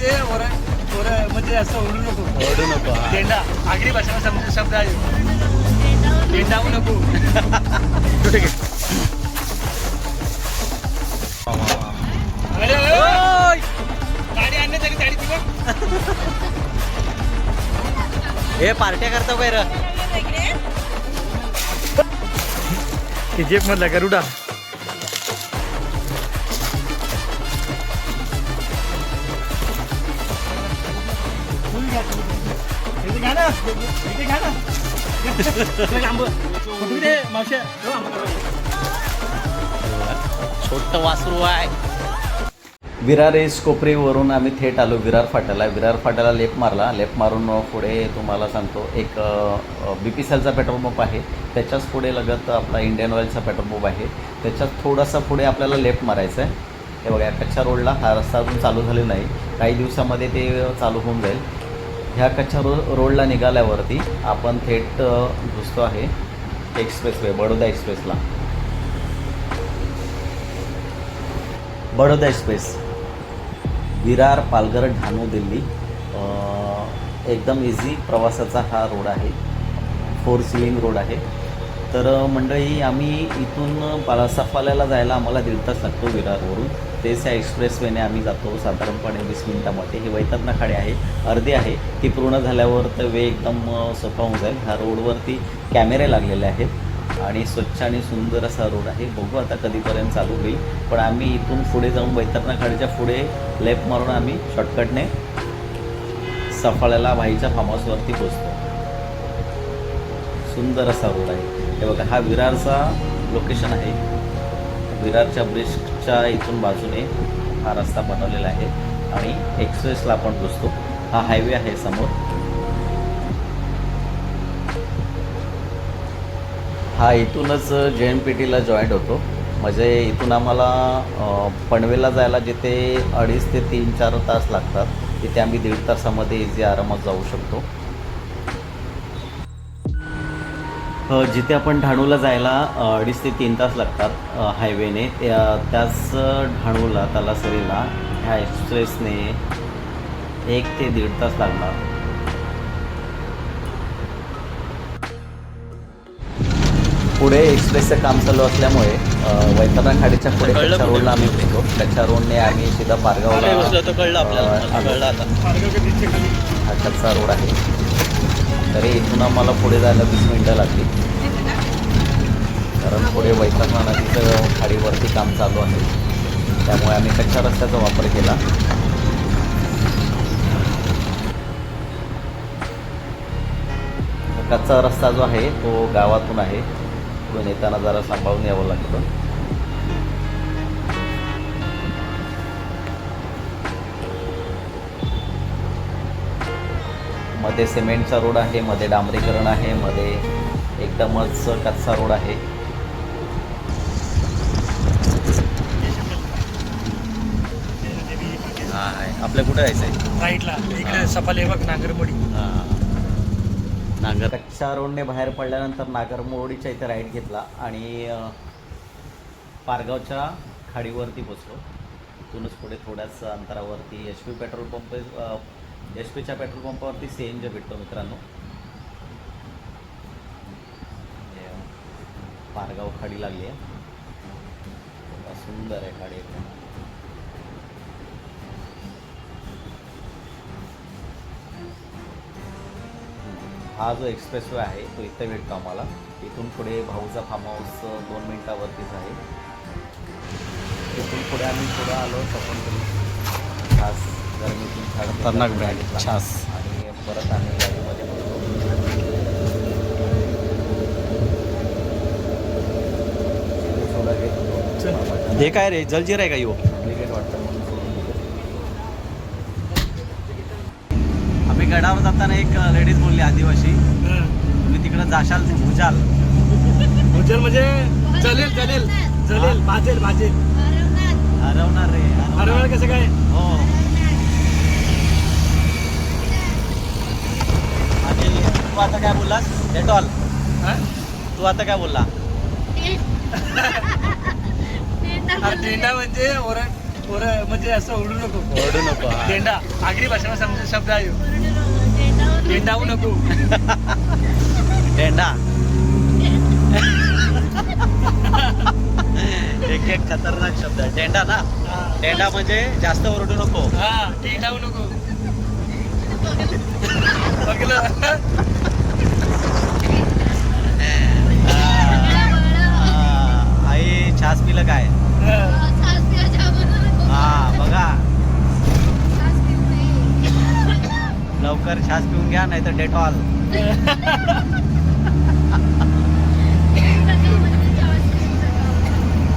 म्हणजे म्हणजे असं ओढू नको तेंडा आगरी भाषा शब्द आहे तेंडावू नको कुठे घे गाडी आणण्यासाठी गाडी ती हे पार्ट्या करतो काय र जेप मधला गरुडा छोट वासरू आहे. विरार एस कोपरीवरून आम्ही थेट आलो विरार फाट्याला. विरार फाट्याला लेफ्ट मारला. लेफ्ट मारून पुढे तुम्हाला सांगतो एक BPCLचा पेट्रोल पंप आहे. त्याच्याच पुढे लगत आपला इंडियन ऑइलचा पेट्रोल पंप आहे. त्याच्यात थोडासा पुढे आपल्याला लेफ्ट मारायचं आहे. हे बघा कच्च्या रोडला हा रस्ता अजून चालू झालेला नाही. काही दिवसामध्ये ते चालू होऊन जाईल. ह्या कच्च्या रोडला निघाल्यावरती आपण थेट घुसतो आहे एक्सप्रेसवे बडोदा एक्सप्रेसला. बडोदा एक्सप्रेस विरार पालघर ढाणू दिल्ली एकदम इझी प्रवासाचा हा रोड आहे. 4 सीलिंग रोड आहे. तर मंडळी आम्ही इथून सफाल्याला जायला आम्हाला 1.5 तास लागतो विरारवरून. तेच या एक्सप्रेसवेने आम्ही जातो साधारणपणे 20 मिनिटामध्ये. ही वैतरणा खाडी आहे अर्धी आहे ती पूर्ण झाल्यावर तर वे एकदम सोपा होऊन जाईल. ह्या रोडवरती कॅमेरे लागलेले आहेत आणि स्वच्छ आणि सुंदर असा रोड आहे. बघू आता कधीपर्यंत चालू होईल. पण आम्ही इथून पुढे जाऊन वैतरणा खाडीच्या पुढे लेफ्ट मारून आम्ही शॉर्टकटने सफाळ्याला भाईच्या फार्म हाऊसवरती पोचतो. सुंदर असा रोड आहे. हे बघा हा विरारचा लोकेशन आहे. विरारच्या ब्रिजच्या इथून बाजूने हा रस्ता बनवलेला आहे आणि एक्सप्रेसला आपण पोचतो. हा हायवे आहे समोर. हा इथूनच JNPTला जॉईंट होतो. म्हणजे इथून आम्हाला पनवेलला जायला जिथे 2.5 ते 3-4 तास लागतात तिथे आम्ही 1.5 तासामध्ये इझी आरामात जाऊ शकतो. जिथे आपण ढाणूला जायला 2.5 ते 3 तास लागतात हायवेने त्याच ढाणूला तलासरीला ह्या एक्सप्रेसने 1 ते 1.5 तास लागणार. पुढे एक्सप्रेसचं काम चालू असल्यामुळे वैतरणा खाडीच्या पुढे कच्च्या रोडला आम्ही भेटतो. कच्च्या रोडने आम्ही सीधा पारगावला हा कच्चा रोड आहे. तरी इथून आम्हाला पुढे जायला 20 मिनिटं लागली कारण पुढे वैतरणा नदीचं खाडीवरती काम चालू आहे. त्यामुळे आम्ही कच्च्या रस्त्याचा वापर केला. कच्चा रस्ता जो आहे तो गावातून आहे. पुढून येताना जरा सांभाळून यावं लागतं. मध्ये सिमेंटचा रोड आहे, मध्ये डांबरीकरण आहे, मध्ये एकदमच कच्चा रोड आहे. हा आहे. आपल्या कुठे जायचं आहे? राईटला इकडे सफाले बघ नागरमोडी. नागर कच्च्या रोडने बाहेर पडल्यानंतर नागरमोडीच्या इथे राईट घेतला आणि पारगावच्या खाडीवरती पोचलो. तिथूनच पुढे थोड्याच अंतरावरती HP पेट्रोल पंप HPच्या पेट्रोल पंपावरती CNG भेटतो मित्रांनो. पारगाव खाडी लागली आहे. सुंदर आहे खाडी. हा जो एक्सप्रेसवे आहे तो इथे भेटतो आम्हाला. इथून पुढे भाऊचा फार्म हाऊस 2 मिनिटावरतीच आहे. इथून पुढे आम्ही पुढे आलो सफर खास गरमीतून खतरनाक ब्रँड छास आणि परत आम्ही गाडीमध्ये सोडा घेत होतो. हे काय रे जलजीर आहे का यो? डुप्लिकेट वाटतं म्हणून सोडून दिलं. आम्ही गडावर जाताना एक लेडीज बोलली आदिवासी तुम्ही तिकडं जाशाल भुजाल. भुजल म्हणजे चलेल चलेल चलेल भाजेल भाजेल हरवणार रे. हरवणार कसं काय? हो तू आता काय बोललास? डेटॉल. तू आता काय बोलला? टेंडा म्हणजे पोरं म्हणजे असं ओरडू नको. ओरडू नको हा. तेंडा आगरी भाषेला समजा शब्द आहे ह्यो. तेंडावू नको. टेंडा एक एक खतरनाक शब्द आहे टेंडा ना. टेंडा म्हणजे जास्त ओरडू नको. हा तेंडावू नको. बघलं आई छास पिलं काय हा बघा लवकर छास पिऊन घ्या नाही तर डेटॉल.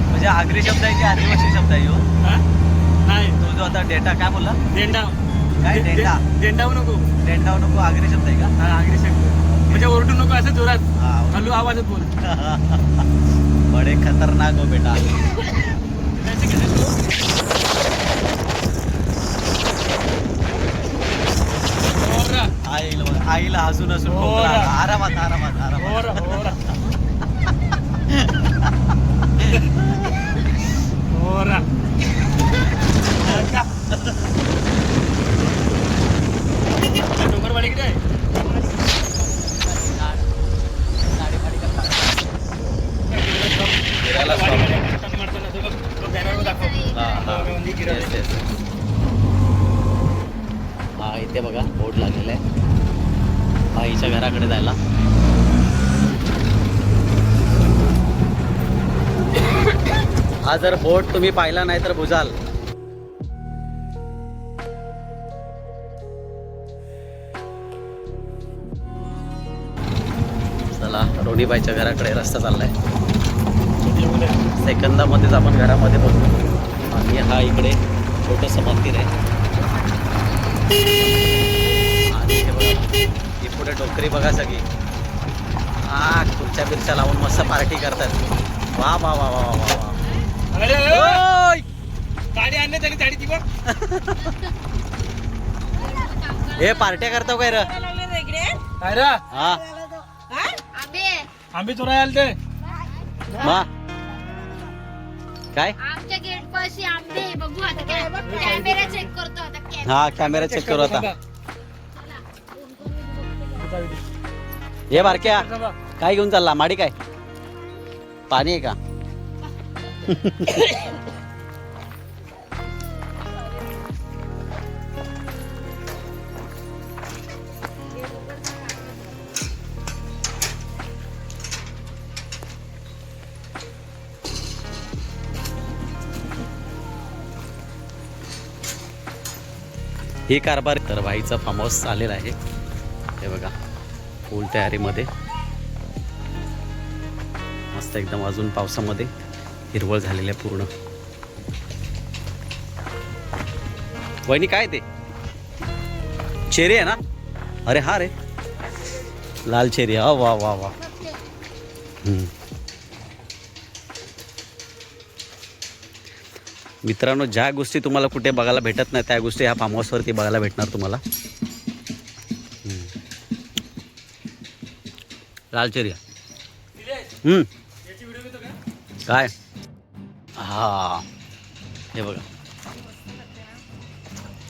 म्हणजे आगरी शब्द आहे की आदिवासी शब्द आहे ह्यो? नाही तो जो आता डेटा काय बोलला तेंडाव काय डेटा तेंडावू नको. डेंडाव नको आगरी शब्द आहे का हा आगरी शब्द म्हणजे ओरडू नको असं जोरात हा. हलू आवाजात बोल. बडे खतरनाक हो बेटा. आईला हसून हसून खोकला आला. आरामात आरामात आरामात. डोंगरवाडीकडे आहे. फिरायला stop. हा, हा. Yes, yes. हा इथे बघा बोर्ड लागलेला आहे आईच्या घराकडे जायला. हा जर बोट तुम्ही पाहिला नाही तर बुजाल. चला रोडीबाईच्या घराकडे रस्ता चाललाय. सेकंदामध्येच आपण घरामध्ये पोहोचतो. आणि हा इकडे छोटंसं मंदिर आहे. आणि हे बघा ही पुढे डोकरी बघा सगळी. हा खुर्च्या बिरच्या लावून मस्त पार्टी करतात. वा वा वा वा वा वा. ओय! गाडी आणली तरी गाडी ती बघ. हे पार्ट्या करतो काय र काय रा हा आंबे चोराय आले ते. मा काय आमच्या गेट पाशी आंबे बघू आता कॅमेरा चेक करतो आता हा कॅमेरा चेक करू आता. हे बारक्या काय घेऊन चालला माडी काय पाणी आहे का ही कारभार. तर भाईचा फार्म हाऊस आलेला आहे हे बघा फुल तयारीमध्ये मस्त एकदम. अजून पावसामध्ये हिरवळ झालेली आहे पूर्ण. वहिनी काय ते चेरी आहे ना. अरे हा रे लाल चेरी. वा वा वा. मित्रांनो ज्या गोष्टी तुम्हाला कुठे बघायला भेटत नाही त्या गोष्टी ह्या फार्म हाऊसवरती बघायला भेटणार तुम्हाला. लाल चेरी काय हा हे बघा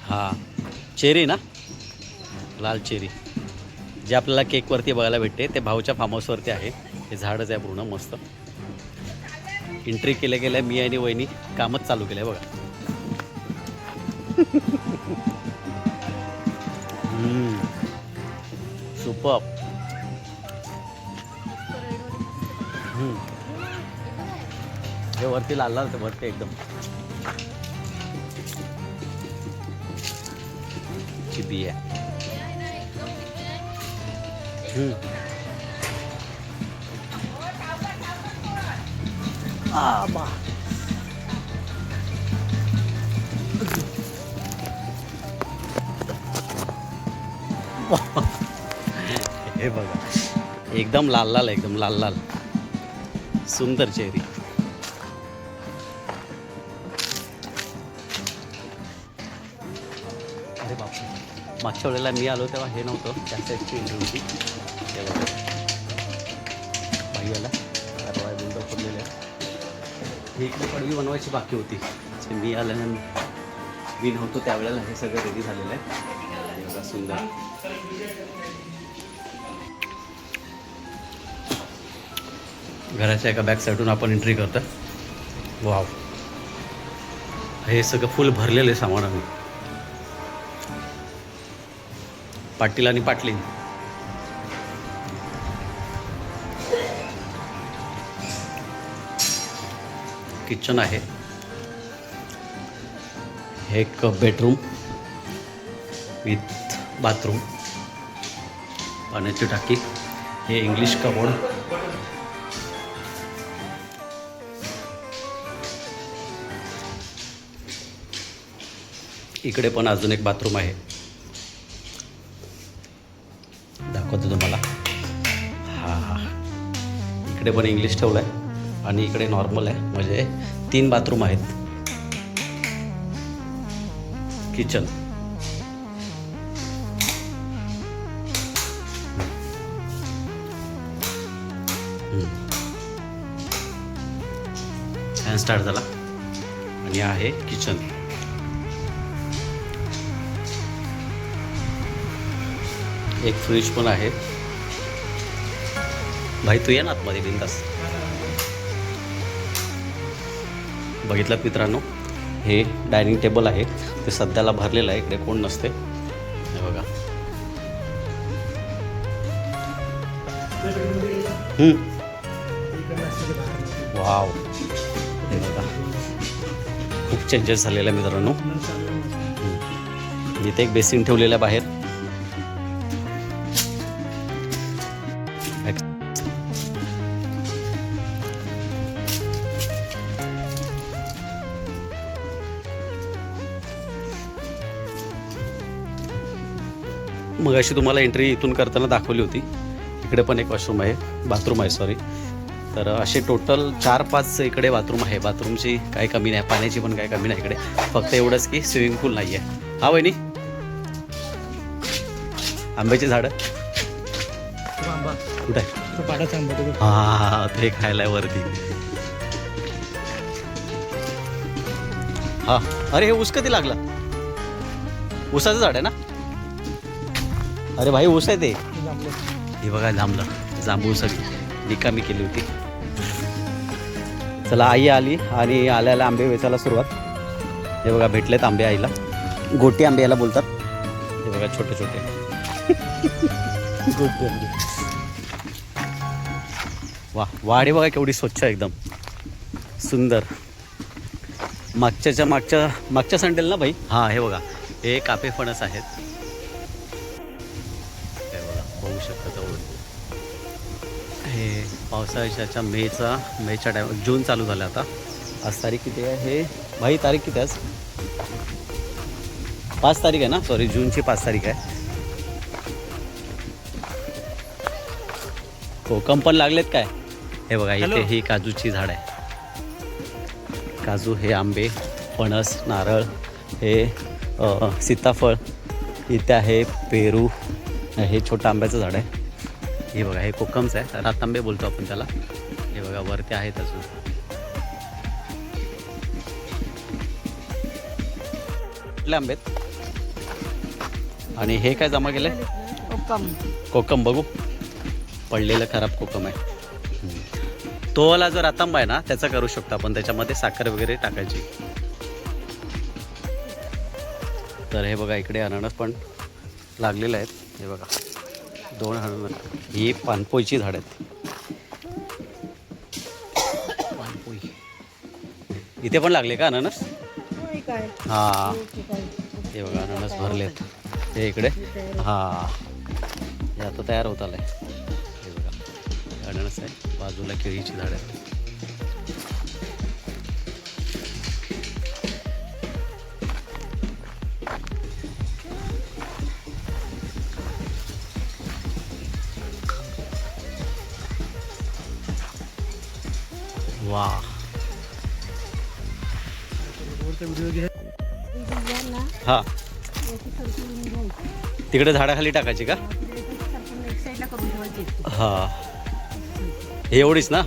हा चेरी ना लाल चेरी जे आपल्याला केकवरती बघायला भेटते ते भाऊच्या फार्म हाऊसवरती आहे. हे झाडच आहे पूर्ण मस्त. एंट्री केल्या गेल्या मी आणि वहिनी कामच चालू केलं आहे बघा. सुपर. हे वरती लाल लाल वरती एकदम चिबी आहे. बा हे बघा एकदम लाल लाल एकदम लाल लाल सुंदर चेरी. अरे बापरे मागच्या वेळेला मी आलो तेव्हा हे नव्हतं त्या साईडची एंट्री होती. हे बघा भाई आला दरवाजा विंडो खोललेले आहे. ही इकडे पडवी बनवायची बाकी होती म्हणजे मी आल्यानंतर मी नव्हतो त्यावेळेला हे सगळं रेडी झालेलं आहे. हे बघा सुंदर. घराच्या एका बॅक साईडून आपण एंट्री करतो. वाव, हे सगळं फुल भरलेलं आहे सामान. आम्ही पाटील आणि पाटलीन. किचन आहे, एक बेडरूम विथ बाथरूम, पाण्याची टाकी, हे इंग्लिश कबोर्ड, इकडे पण अजून एक बाथरूम आहे, दाखवतो तुम्हाला. हा, इकडे पण इंग्लिश ठेवलं आहे आणि इकडे नॉर्मल आहे, म्हणजे 3 बाथरूम आहेत. किचन, फॅन स्टार्ट झाला आणि आहे किचन. एक फ्रीज पण आहे. भाई तू ये ना आतमध्ये बिंदास. बघितलं मित्रांनो, हे डायनिंग टेबल आहे, ते सध्याला भरलेलं आहे, इकडे कोण नसते. हे बघा. वाव, हे बघा खूप चेंजेस झालेला आहे मित्रांनो. इथे एक बेसिन ठेवलेलं आहे बाहेर. मग अशी तुम्हाला एंट्री इथून करताना दाखवली होती. इकडे पण एक वॉशरूम आहे, बाथरूम आहे सॉरी. तर असे टोटल 4-5 इकडे बाथरूम आहे. बाथरूमची काही कमी नाही, पाण्याची पण काही कमी नाही इकडे. फक्त एवढंच की स्विमिंग पूल नाही आहे. हा वहिनी, आंब्याची झाडं कुठं आहे? हा, ते खायला आहे वरती. हा, अरे हे ऊस कधी लागला? ऊसाचं झाड आहे ना? अरे भाई ऊस आहे ते. हे बघा जांभलं, जांभूळ सगळी निकामी केली होती. चला, आई आली आणि आल्याला आंबे वेचायला सुरुवात. हे बघा भेटलेत आंबे आईला. गोटी आंबे याला बोलतात. हे बघा छोटे छोटे गोटी आंबे. वा, वाडे बघा केवढी स्वच्छ एकदम सुंदर. मागच्या संडेल ना भाई. हां, हे बघा हे कापे फणस आहेत. हे बघा बघू शकता तेवढं. हे पावसाळ्याच्या मेच्या टाईम, जून चालू झाला आता. आज तारीख किती आहे हे भाई? तारीख किती आहे आज? 5 तारीख आहे ना, सॉरी जूनची 5 तारीख आहे. कोकम पण लागलेत काय? हे बघा इथे ही काजूची झाड आहे. काजू, हे आंबे, फणस, नारळ, हे सीताफळ, इथे आहे पेरू, हे छोटं आंब्याचं झाड आहे. हे बघा हे कोकमचं आहे, रातांबे बोलतो आपण त्याला. हे बघा वरती आहेत अजून. कुठले आंबेत? आणि हे काय जमा केलंय? कोकम. बघू, पडलेलं खराब कोकम आहे. तो वाला जो रातांबा आहे ना, त्याचा करू शकतो आपण, त्याच्यामध्ये साखर वगैरे टाकायची. तर हे बघा इकडे अननस पण लागलेले आहेत. हे बघा 2 अननस. ही पानपोईची झाड आहेत. पानपोई इथे पण लागले का अननस? हां, हे बघा अननस भरलेत. हे इकडे हां, हे आता तयार होत आलंय. हे बघा अननस आहे, बाजूला केळीची झाड आहेत. वा, हा तिकडे झाडाखाली टाकायची का? हा, हे एवढीच ना?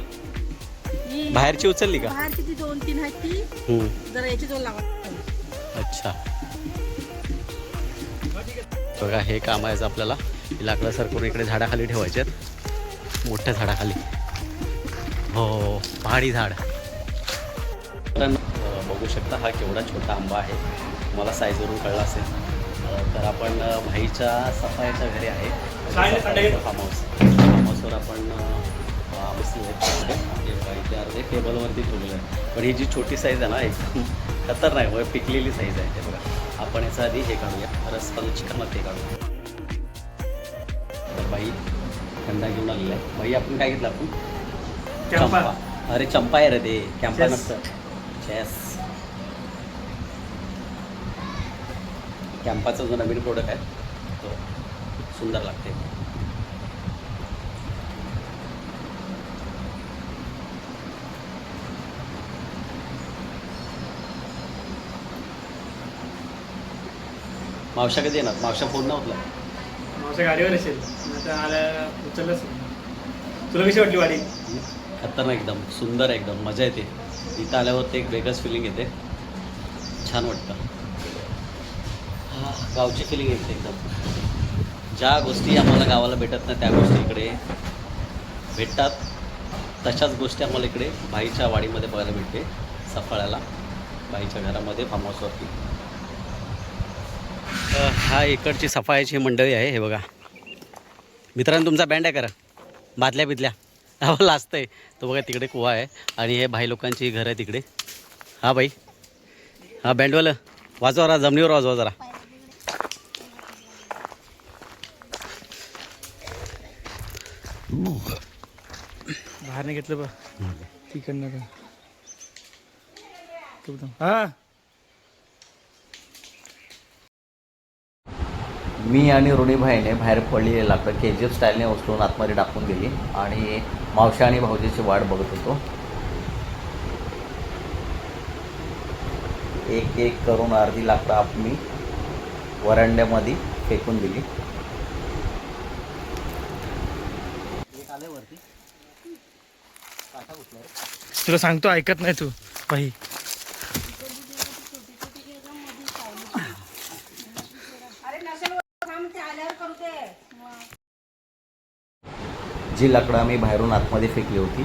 बाहेरची उचलली का? बाहेर किती 2-3 आहेत ती हम्म. जरा याची जोड लावा. अच्छा बघा हे काम आहे आपल्याला लाकडं सरकून इकडे झाडाखाली ठेवायचे आहेत, मोठ्या झाडाखाली. हो पहाडी झाड. तर बघू शकता हा केवढा छोटा आंबा आहे, तुम्हाला साईजवरून कळला असेल. तर आपण भाईच्या सफाईच्या घरी आहे, फार्म हाऊसवर आपण बसले बाईचे अर्धे टेबलवरती ठेवलेलं आहे. पण ही जी छोटी साईज आहे ना एकदम खतरनाक आहे, पिकलेली साईज आहे. हे बघा आपण याचा आधी हे काढूया, रसपाला चिकनमध्ये काढूया. तर बाई कंदा घेऊन आलेला आहे. बाई आपण काय घेतलं? आपण चंपा. अरे चंपा आहे रे ते, कॅम्पा नसतं. चेस कॅम्पाचा जो नवीन प्रोडक्ट आहे तो सुंदर लागते. मावशा कधी येणार? मावशा फोन नव्हता. मावशा गाडीवर असेल, आता आल्या उचललंच. तुला कशी वाटली वाडी? खतरनाक एकदम, सुंदर एकदम, मजा येते. इथं आल्यावर ते एक वेगळंच फिलिंग येते, छान वाटतं. हा गावची फिलिंग येते एकदम. ज्या गोष्टी आम्हाला गावाला भेटत नाही त्या गोष्टी इकडे भेटतात. तशाच गोष्टी आम्हाला इकडे बाईच्या वाडीमध्ये बघायला भेटते, सफाळ्याला, बाईच्या घरामध्ये, फार्म हाऊसवरती. हा इकडची सफाईची मंडळी आहे. हे बघा मित्रांनो, तुमचा बँड आहे करा, बादल्या बिदल्या अहो लाजतंय. तो बघा तिकडे कुवा आहे आणि हे भाई लोकांची घर आहे तिकडे. हा बाई, हा बँडवालं वाजवा जरा, जमिनीवर वाजवा जरा. बाहेर नाही घेतलं बा तिकडनं का? हा मी आणि रोणीभाईने बाहेर पडलेले लाकडं KGF स्टाईलने उचलून आतमध्ये टाकून दिली आणि मावशा आणि भाऊजीची वाट बघत होतो. एक एक करून अर्धी लाकडं आम्ही वरांड्यामध्ये फेकून दिली. तुला सांगतो ऐकत नाही तू बाई. जी लाकडं आम्ही बाहेरून आतमध्ये फेकली होती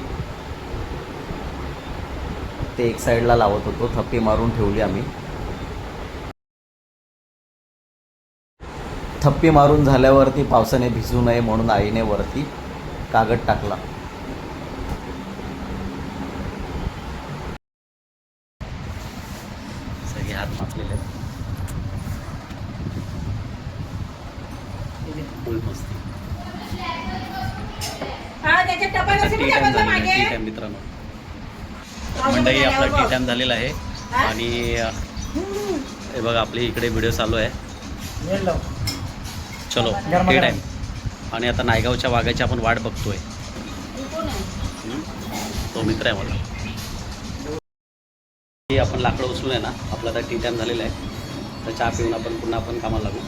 ते एक साईडला लावत होतो. थप्पी मारून ठेवली आम्ही. थप्पी मारून झाल्यावरती पावसाने भिजू नये म्हणून आईने वरती कागद टाकला. सगळे हात मापलेले फुल मस्ती. टी टाइम मित्रांनो, मंडळी आपला टी टाइम झालेला आहे आणि हे बघा आपली इकडे व्हिडिओ चालू आहे. चलो टी टाइम. आणि आता नायगावच्या वाघाची आपण वाट बघतोय. तो मित्र आहे मला. आपण लाकडं उचलून आहे ना, आपला आता टी टाइम झालेला आहे. तर चहा पिऊन आपण पुन्हा आपण कामाला लागू.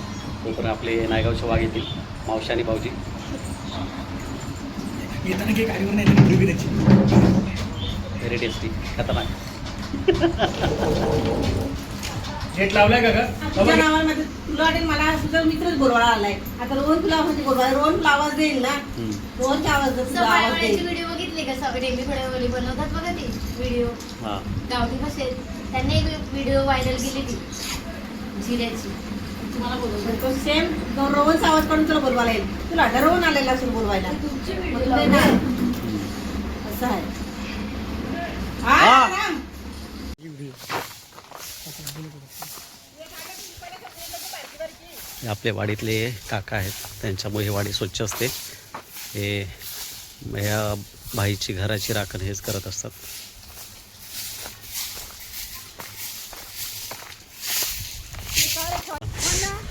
तोपर्यंत आपले नायगावचे वाघ येतील, मावशी आणि भाऊजी. येताना काही गाडीवर नाही त्याची. व्हेरी टेस्टी, खतरनाक. जेट लावलाय का तुझ्या नावामध्ये तुला वाटेल मला तुझा मित्रच बोलवायला आलाय. आता रोहन तुला म्हणजे बोलवा, रोहन तुला आवाज देईल ना, रोहनचा आवाज तुला आवाज देईल. व्हिडिओ बघितले का? डेंबी फळे बनवतात बघा ती व्हिडिओ, हां गावठी कसे. त्यांनी एक व्हिडिओ व्हायरल केली ती जिऱ्याची. तुम्हाला बोलवतो तो सेम रोहनचा आवाज काढून तुला बोलवायला येईल. तुला आता रोहन आलेला असेल बोलवायला. असं आहे. आपल्या वाडीतले काका आहेत, त्यांच्यामुळे ही वाडी स्वच्छ असते. हे या भाईची घराची राखण हेच करत असतात.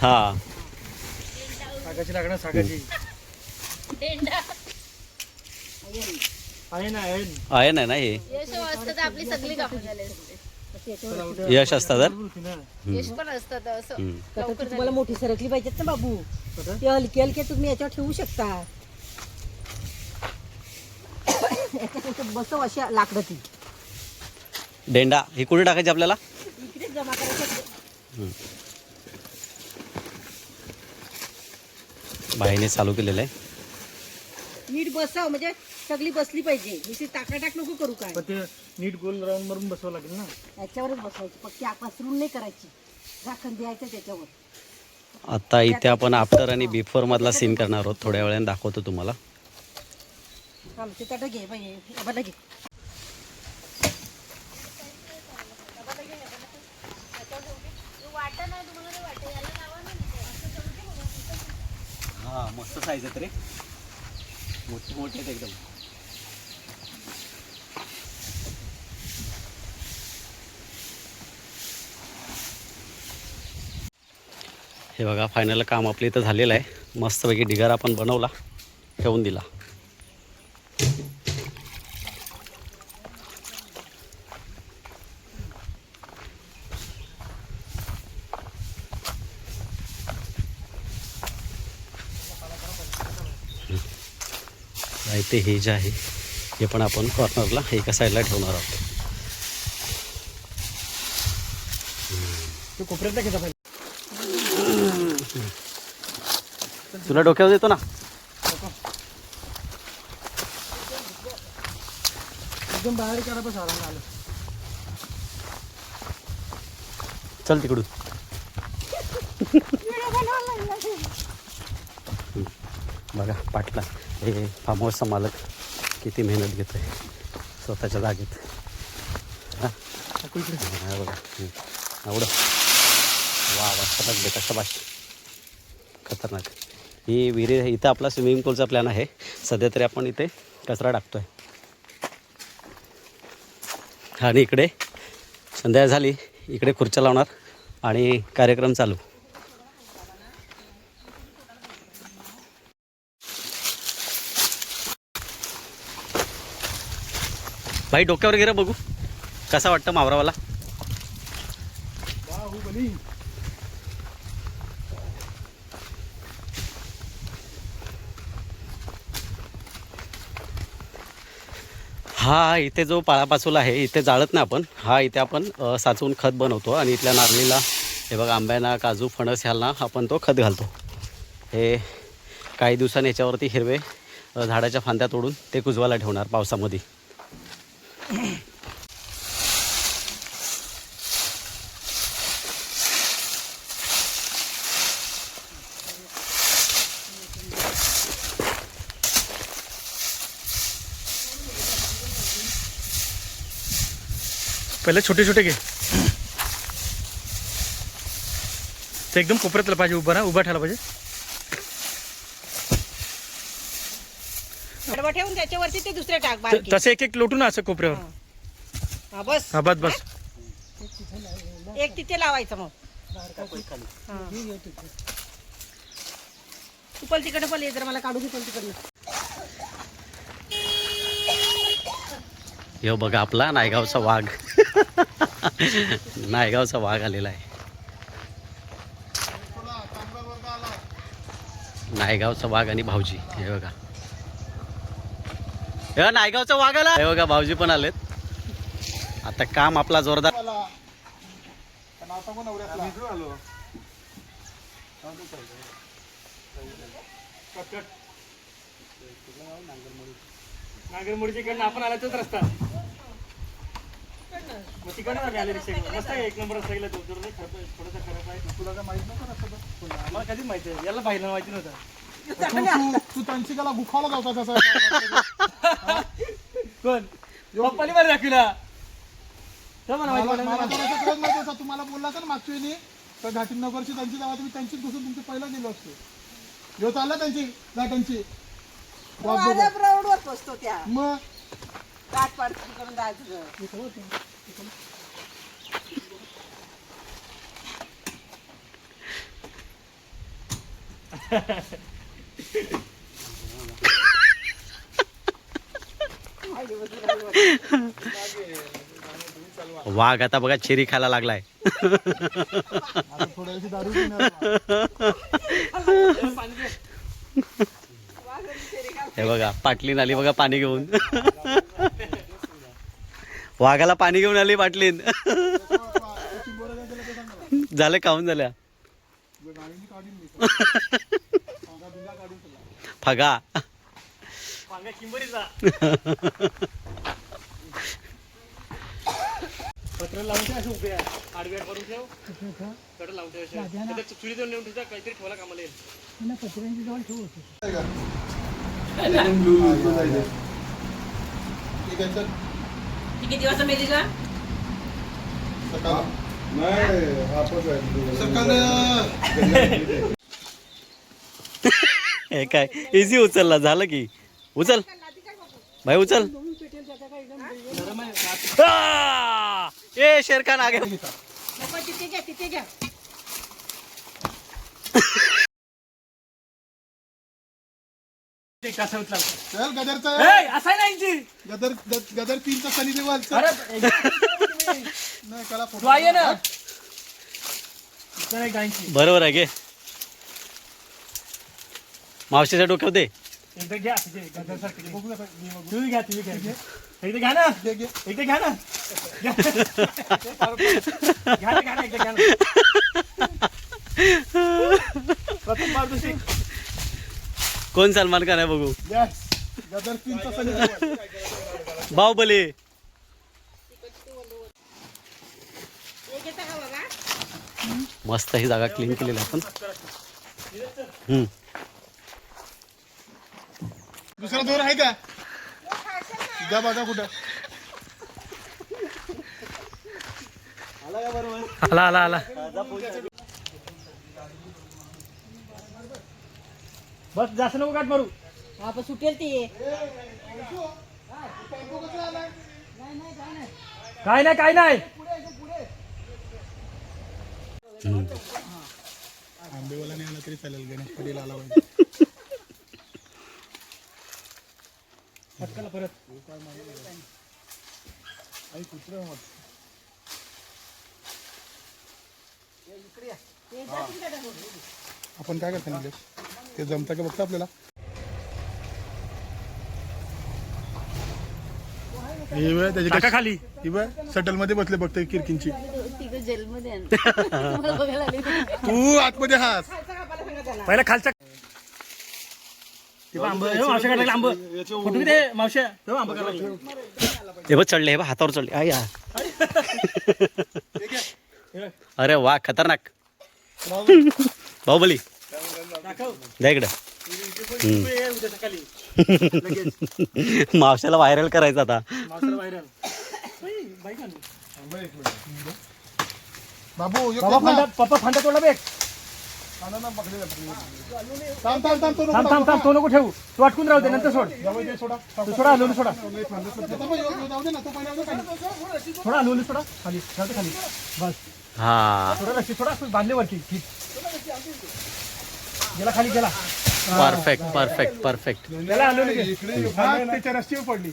हा सागाची लागणार, सागाची आहे ना, आहे ना हे यश असतं तर आपली सगळी कामं झाली असते. यश असतात तर यश पण असतात असं. तर तुम्हाला मोठी सरकली पाहिजेत ना बाबू, ते हलके हलके तुम्ही याच्यावर ठेवू शकता. बसव अशी लाकडं ती डेंडा ही कुठे टाकायची आपल्याला? इकडे जमा करायचं. बाईने चालू केलेलं आहे. नीट बसाव म्हणजे सगळी बसली पाहिजे. नुसती टाकाटाक नको करू काय. पण ते नीट गोल राऊंड मारून बसवावं लागेल ना. याच्यावरच बसवायची. पक्की पसरून नाही करायची. झाकण द्यायचं त्याच्यावर. आता इथे आपण आफ्टर आणि बिफोर मधला सीन करणार आहोत. थोड्या वेळाने दाखवतो तुम्हाला. आमचे ताट घे बाई. आम्हाला घे. हा मस्त साईज आहेत रे. मोठे मोठे आहेत एकदम. हे बघा फायनल काम आपलं इथं झालेलं आहे. मस्तपैकी ढिगारा आपण बनवला, ठेवून दिला. इथे हे जे आहे हे पण आपण कॉर्नरला एका साईडला ठेवणार आहोत. तो कोपऱ्यातला घेता पाहिजे. तुला डोक्यावर येतो ना. एकदम बाहेर काढा बस आराम आलं. चल तिकडून. बघा पाटला हे फार्म हाऊसचा मालक किती मेहनत घेतो आहे स्वतःच्या जागेत. हां बघा एवढं वा वा खतरनाक बेटा शबाश खतरनाक. ही विहीर इथं आपला स्विमिंग पूलचा प्लॅन आहे. सध्या तरी आपण इथे कचरा टाकतो आहे. आणि इकडे संध्याकाळ झाली, इकडे खुर्च्या लावणार आणि कार्यक्रम चालू. भाई डोक्यावर गेलं बघू कसा वाटतं मावरावाला. हा इथे जो पाळापाचोला आहे इथे जाळत नाही आपण. हा इथे आपण साचवून खत बनवतो आणि इथल्या नारळीला हे बघा आंब्याना काजू फणस ह्याला आपण तो खत घालतो. हे काही दिवसांनी याच्यावरती हिरवे झाडाच्या फांद्या तोडून ते कुजवायला ठेवणार पावसामध्ये. पहिले छोटे छोटे घे. ते एकदम कोपऱ्यातलं पाहिजे. उभा ठेवायला पाहिजे. आडवा ठेवून त्याच्यावरती ते दुसरे टाक बारकी. तसे एक एक लोटून असं कोपऱ्यावर. हा बस. हा बस बस. एक तिथे लावायचं मग. तू पण तिकडे पण ये जर मला काढू दे पण तिकडनं. हे बघा आपला नायगावचा वाघ. नायगावचा वाघ आलेला आहे. नायगावचा वाघ आणि भाऊजी. हे बघा हे नायगावचा वाघ आला. हे बघा भाऊजी पण आलेत. आता काम आपला जोरदार. नागरमोडीच्या इकडनं आपण आला तोच रस्ता. मग तिकडनं आले रिक्षा. मस्त आहे. एक नंबर रस्ता गेला. तो थोडासा खराब आहे. तुला काय माहित नव्हतं? आम्हाला कधीच माहिती आहे. याला पाहिलं माहिती नव्हतं. तू त्यांची त्याला गुखावला जाता तसा. कोण पप्पानी बरं दाखविला. तुम्हाला बोलला तर मागच्या वेळी तर घाटी नगरची त्यांची जागा तुम्ही त्यांचीच घुसून तुमची पहिला गेलो असतो. जो चालला त्यांची घाटांची रोडवर पोचतो त्या मग काट पाडती करून जायचं. वाघ आता बघा चेरी खायला लागलाय. आता थोड्याशी दारू पिणार. हे बघा पाटली नाली बघा पाणी घेऊन. वाघाला पाणी घेऊन आली बाटलीन. झालं खाऊन झाल्या फगा. पांगा किंबरीचा पत्र लावून ठेव असे उभे आडव्याड करून ठेव कड लावून ठेव चुली देऊन नेऊन ठेवता काहीतरी ठेवायला कामाला येईल. किती दिवस मेलीला हे काय इझी उचलला झालं की. उचल भाई उचल. ए शेरखान आगे. तिथे घ्या तिथे घ्या. कसं उचला चल गदरचा असा नाही गदर 3चा सनी देवाल. नाही कला तू आहे ना गायची बरोबर आहे गे. मावशीच्या डोक्यावर दे. एकदा घ्या तुम्ही घ्या एकदा घ्या ना एकदा घ्या ना घ्या ना एकदा घ्या ना. प्रथम पारितोषिक कोण सलमान खान आहे बघू. गदर 3चा सनी देवाल. बाहुबली. मस्त ही जागा क्लीन केलेली आपण. दुसरा दोर आहे का जा बघा कुठं. आला आला आला बस जास्त नको गाठ मारू. आपण सुटेल ती काय नाही काय नाही आंबेवाला नाही आला तरी चालेल. गणपतीला आला पाहिजे. परत आपण काय करतो निलेश ते जमता का बघता आपल्याला. ही वेळ त्याची टाका खाली. ही वेळ सटल मध्ये बसले बघतोय किरकिनची. तू आतमध्ये हास. पहिला खालचा मावशा काढला आंब फोटो किती मावशा आंब काढला. हे बघ चढले. हे बघ हातावर चढले. आया अरे वा खतरनाक. बाहुबली द्या इकडं. मावशाला व्हायरल करायचं आता. बाबू पप्पा फांदा तोडला बेग. थांब थांब थांब थांब थांब थांब तो नको ठेवू. तू अटकून राहू दे नंतर सोड. सोडा तू सोडा लोणी सोडा जाऊ दे ना तो पहिला सोडा लोणी सोडा खाली जाऊ दे खाली बस. हा थोडा रस्सी सोडा बांधले वरती ठीक. गेला खाली गेला. Perfect perfect perfect. गेला लोणी त्याच्या रस्त्यावर पडली.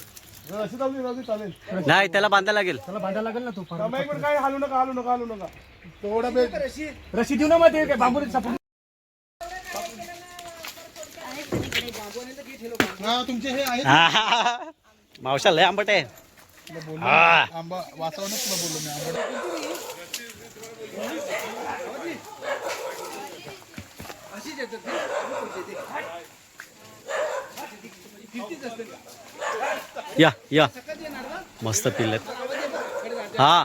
रस्सी जाऊ दे चालेल. नाही त्याला बांधायला लागेल. त्याला बांधायला लागेल ना तू. एक मिनिट काय हालू नका हालू नका हालू नका. थोडा बेग रस्सी देऊ ना मग ते बांबू सापडून. हा तुमचे हे आहेत मावशा लय आंबट आहे. आंबा वाचवणच तुला बोललो मी आंबा. या या मस्त पिल्लेत. हा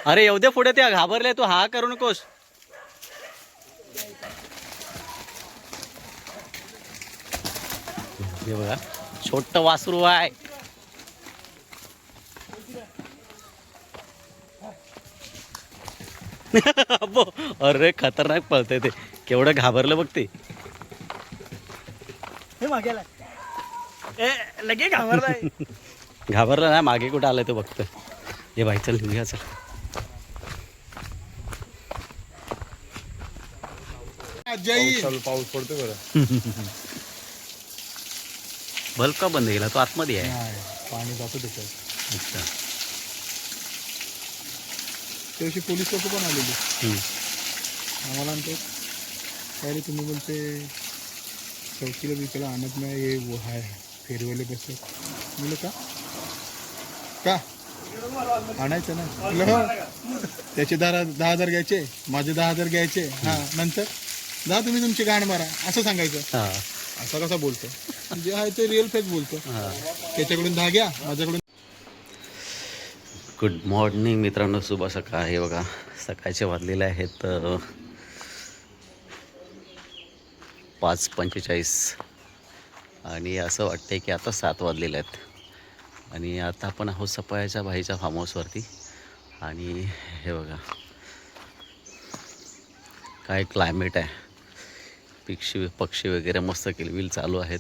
अरे येऊ दे पुढे. त्या घाबरले तू हा करू नकोस. हे बघा छोट वासरू आहे. अरे खतरनाक पळतंय ते. केवढं घाबरलं बघ ते. हे मागेला ए लगे घाबरलाय. घाबरलं ना मागे कुठं आलंय तो बघतो. हे बाई चल निघूया चल. पाऊस पडतो बरं. बल्ब का बंद केला तो आतमध्ये आहे. पाणी जातो त्याच्यात. अच्छा त्यादिवशी पोलीस लोक पण आलेले हम्म. आम्हाला आणतो काय रे तुम्ही बोलते चौकीला बिकाला आणत नाही हे हाय फेरवले बसत. बोललं का का आणायचं ना म्हटलं, हो. त्याचे 10,000 घ्यायचे, माझे 10,000 घ्यायचे. हा, नंतर जा तुम्ही तुमची गाण मारा असं सांगायचं. हां असं कसं बोलतो, जे आहे ते रिअल फेक बोलतो. त्याच्याकडून 10 घ्या, माझ्याकडून. गुड मॉर्निंग मित्रांनो, शुभ सकाळ. हे बघा सकाळचे वाजलेले आहेत 5:45 आणि असं वाटतंय की आता 7 वाजलेले आहेत. आणि आता आपण आहोत सफाळ्याच्या भाईच्या फार्म हाऊसवरती. आणि हे बघा काय क्लायमेट आहे, पक्षी वगैरे मस्त किलबिल चालू आहेत.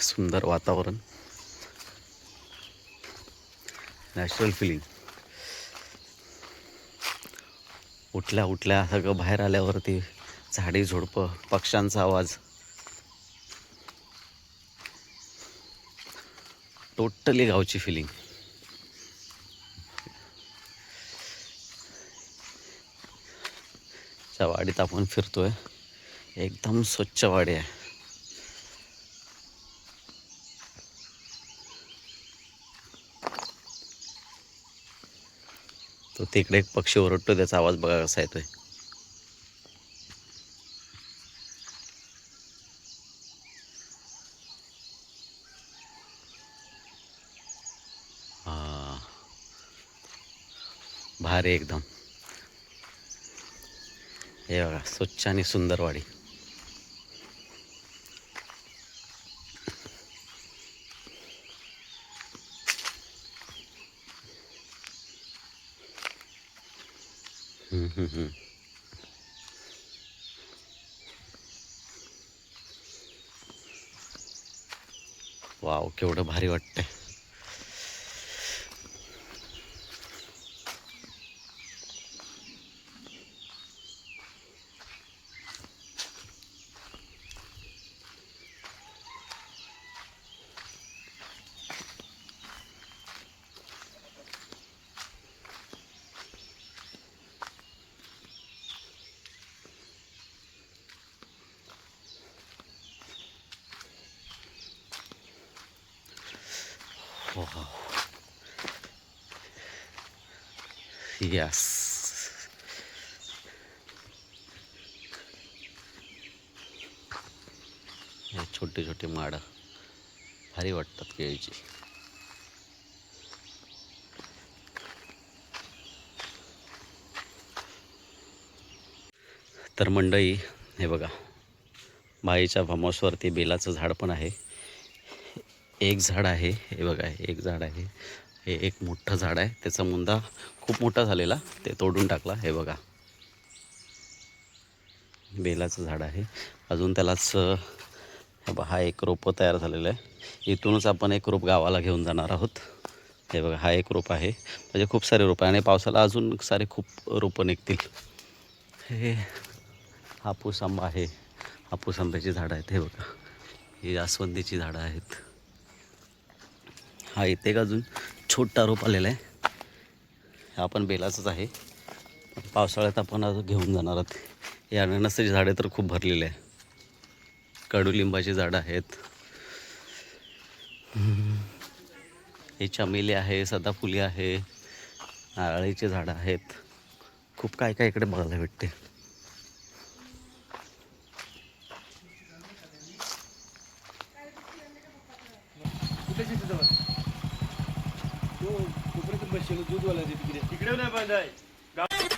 सुंदर वातावरण, नॅचरल फिलिंग. उठल्या सगळं बाहेर आल्यावरती झाडी झुडपं, पक्ष्यांचा आवाज, टोटली गावची फिलिंग. च्या वाडीत आपण फिरतोय, एकदम स्वच्छ वाडी आहे. तो तिकडे एक पक्षी ओरडतो, त्याचा आवाज बघा कसा येतोय. हा, भारी एकदम. हे बघा स्वच्छ आणि सुंदर वाडी. वाव, केवढं भारी वाटतंय. यस, हे छोटे छोटे माडं भारी वाटतात केळीची. तर मंडळी हे बघा, बाईच्या फार्म हाऊसवरती बेलाचं झाड पण आहे. एक झाड आहे, हे बघा एक झाड आहे, हे एक मोठं झाड आहे. त्याचा मुंदा खूप मोठा झालेला, ते तोडून टाकला. हे बघा बेलाचं झाड आहे. अजून त्यालाच हा एक रोपं तयार झालेलं आहे. इथूनच आपण एक रोप गावाला घेऊन जाणार आहोत. हे बघा हा एक रोप आहे, म्हणजे खूप सारे रोपं, आणि पावसाला अजून सारे खूप रोपं निघतील. हे हापूस आंबा आहे, हापूस आंब्याची झाडं आहेत. हे बघा ही जास्वंदीची झाडं आहेत. हा इथे एक अजून छोटा रोप आलेला आहे, हा पण बेलाचंच आहे. पावसाळ्यात आपण अजून घेऊन जाणार आहोत. हे अननसाची झाडे तर खूप भरलेले आहे. कडुलिंबाची झाडं आहेत, हे चमेली आहे, सदाफुली आहे, नारळीची झाडं आहेत. खूप काय काय इकडे बघायला भेटते. दूधवाला तिकडे नाही पाहिजे.